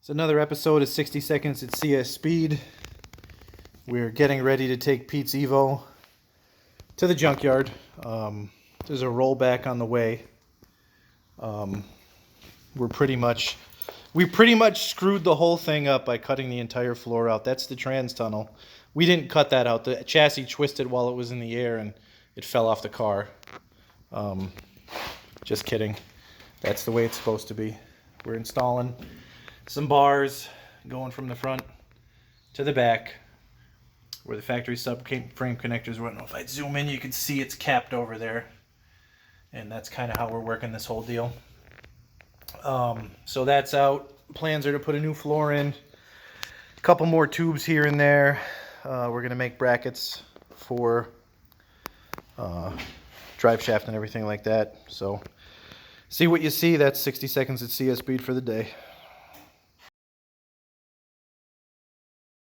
It's another episode of 60 Seconds at CS Speed. We're getting ready to take Pete's Evo to the junkyard. There's a rollback on the way. We pretty much screwed the whole thing up by cutting the entire floor out. That's the trans tunnel. We didn't cut that out. The chassis twisted while it was in the air and it fell off the car. Just kidding. That's the way it's supposed to be. We're installing some bars going from the front to the back where the factory subframe connectors went. If I zoom in, you can see it's capped over there. And that's kind of how we're working this whole deal. So that's out. Plans are to put a new floor in. A couple more tubes here and there. We're going to make brackets for drive shaft and everything like that. So see what you see. That's 60 Seconds at CS Speed for the day.